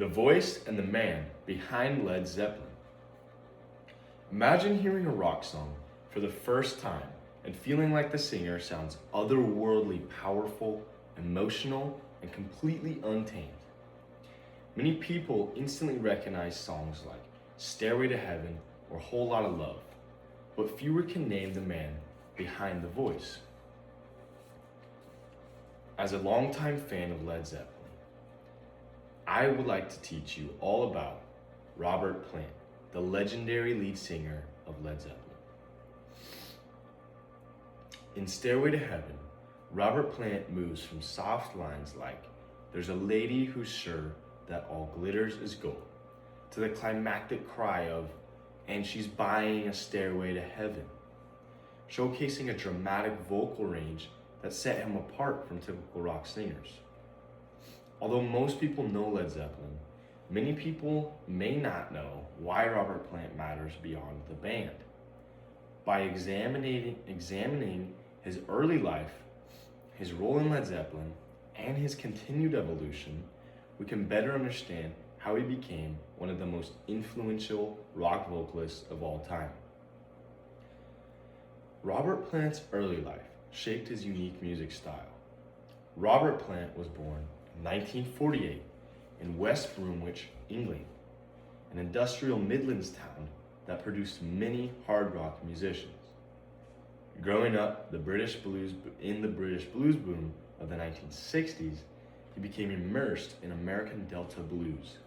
the voice and the man behind Led Zeppelin. Imagine hearing a rock song for the first time and feeling like the singer sounds otherworldly powerful, emotional, and completely untamed. Many people instantly recognize songs like Stairway to Heaven or Whole Lotta Love, but fewer can name the man behind the voice. As a longtime fan of Led Zeppelin, I would like to teach you all about Robert Plant, the legendary lead singer of Led Zeppelin. In Stairway to Heaven, Robert Plant moves from soft lines like, "There's a lady who's sure that all glitters is gold," to the climactic cry of, "And she's buying a stairway to heaven," showcasing a dramatic vocal range that set him apart from typical rock singers. Although most people know Led Zeppelin, many people may not know why Robert Plant matters beyond the band. By examining his early life, his role in Led Zeppelin, and his continued evolution, we can better understand how he became one of the most influential rock vocalists of all time. Robert Plant's early life shaped his unique music style. Robert Plant was born in 1948 in West Bromwich, England, an industrial Midlands town that produced many hard rock musicians. Growing up in the British blues boom of the 1960s, he became immersed in American Delta blues.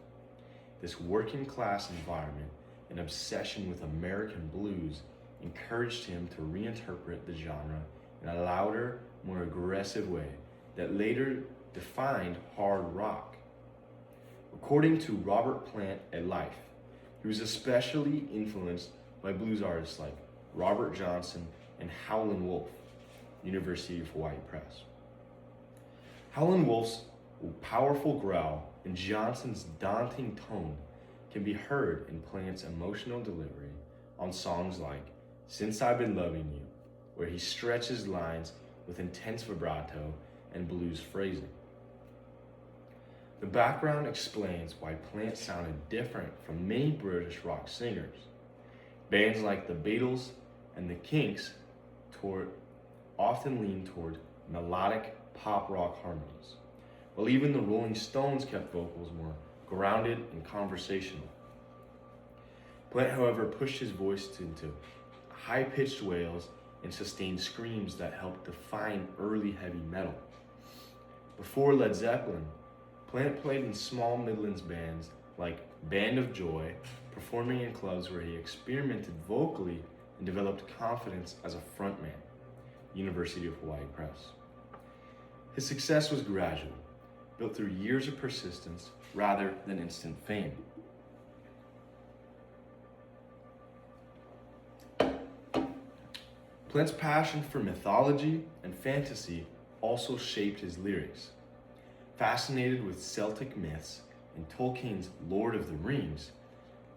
This working class environment and obsession with American blues encouraged him to reinterpret the genre in a louder, more aggressive way that later defined hard rock. According to Robert Plant at Life, he was especially influenced by blues artists like Robert Johnson and Howlin' Wolf, University of Hawaii Press. Howlin' Wolf's powerful growl and Johnson's daunting tone can be heard in Plant's emotional delivery on songs like Since I've Been Loving You, where he stretches lines with intense vibrato and blues phrasing. The background explains why Plant sounded different from many British rock singers. Bands like the Beatles and the Kinks often leaned toward melodic pop rock harmonies, while even the Rolling Stones kept vocals more grounded and conversational. Plant, however, pushed his voice into high-pitched wails and sustained screams that helped define early heavy metal. Before Led Zeppelin, Plant played in small Midlands bands like Band of Joy, performing in clubs where he experimented vocally and developed confidence as a frontman, University of Hawaii Press. His success was gradual, built through years of persistence rather than instant fame. Plant's passion for mythology and fantasy also shaped his lyrics. Fascinated with Celtic myths and Tolkien's Lord of the Rings,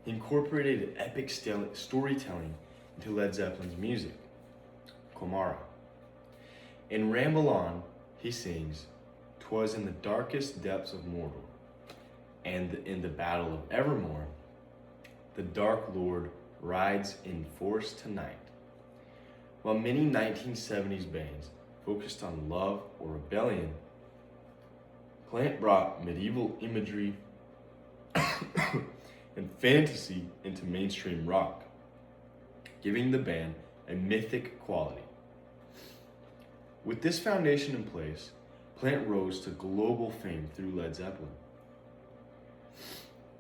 he incorporated epic storytelling into Led Zeppelin's music. Comara. In Ramble On, he sings, "'Twas in the darkest depths of Mordor, and in the battle of Evermore, the Dark Lord rides in force tonight." While many 1970s bands focused on love or rebellion, Plant brought medieval imagery and fantasy into mainstream rock, giving the band a mythic quality. With this foundation in place, Plant rose to global fame through Led Zeppelin.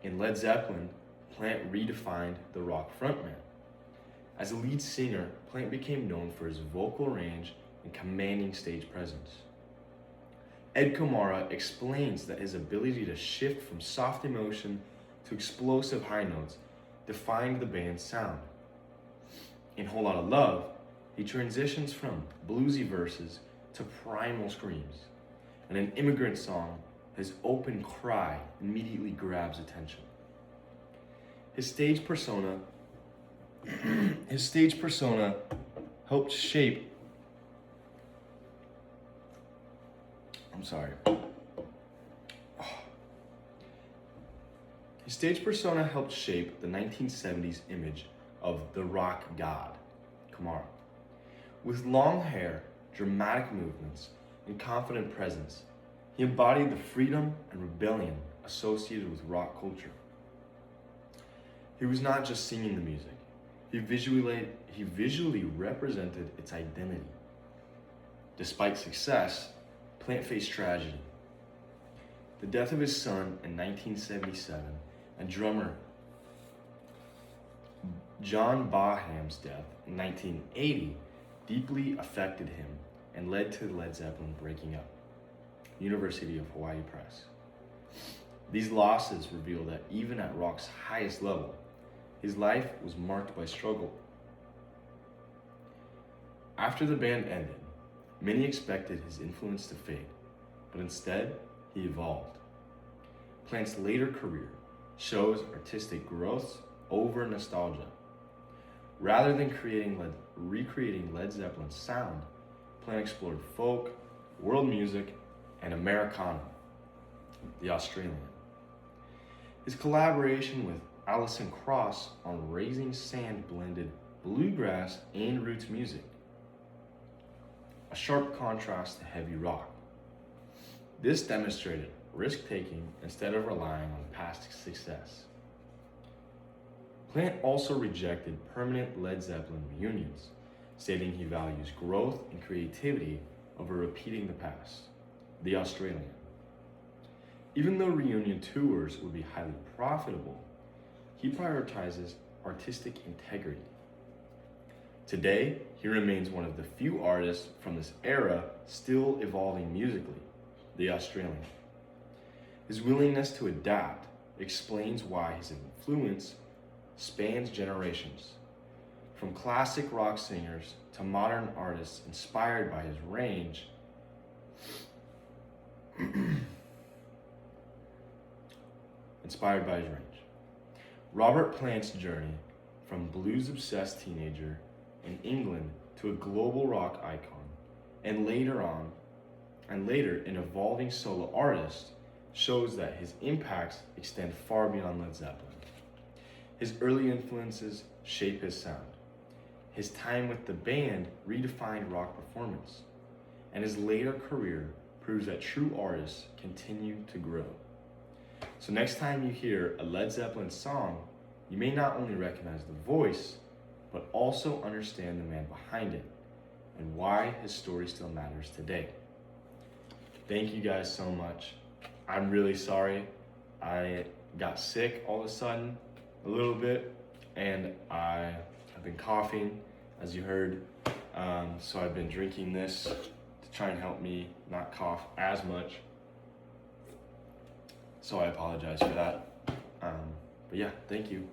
In Led Zeppelin, Plant redefined the rock frontman. As a lead singer, Plant became known for his vocal range and commanding stage presence. Ed Comara explains that his ability to shift from soft emotion to explosive high notes defined the band's sound. In Whole Lotta Love, he transitions from bluesy verses to primal screams, and an immigrant song, his open cry immediately grabs attention. His stage persona helped shape His stage persona helped shape the 1970s image of the rock god, Kumar. With long hair, dramatic movements, and confident presence, he embodied the freedom and rebellion associated with rock culture. He was not just singing the music, he visually represented its identity. Despite success, Plant faced tragedy. The death of his son in 1977 and drummer John Bonham's death in 1980 deeply affected him and led to Led Zeppelin breaking up. University of Hawaii Press. These losses reveal that even at rock's highest level, his life was marked by struggle. After the band ended, many expected his influence to fade, but instead, he evolved. Plant's later career shows artistic growth over nostalgia. Rather than recreating Led Zeppelin's sound, Plant explored folk, world music, and Americana, the Australian. His collaboration with Alison Krauss on Raising Sand blended bluegrass and roots music, a sharp contrast to heavy rock. This demonstrated risk-taking instead of relying on past success. Plant also rejected permanent Led Zeppelin reunions, stating he values growth and creativity over repeating the past, the Australian. Even though reunion tours would be highly profitable, he prioritizes artistic integrity. Today, he remains one of the few artists from this era still evolving musically, the Australian. His willingness to adapt explains why his influence spans generations, from classic rock singers to modern artists inspired by his range. Robert Plant's journey from blues-obsessed teenager in England to a global rock icon, and later an evolving solo artist, shows that his impacts extend far beyond Led Zeppelin. His early influences shape his sound. His time with the band redefined rock performance, and his later career proves that true artists continue to grow. So next time you hear a Led Zeppelin song, you may not only recognize the voice, but also understand the man behind it and why his story still matters today. Thank you guys so much. I'm really sorry. I got sick all of a sudden, a little bit, and I have been coughing, as you heard. So I've been drinking this to try and help me not cough as much. So I apologize for that. But yeah, thank you.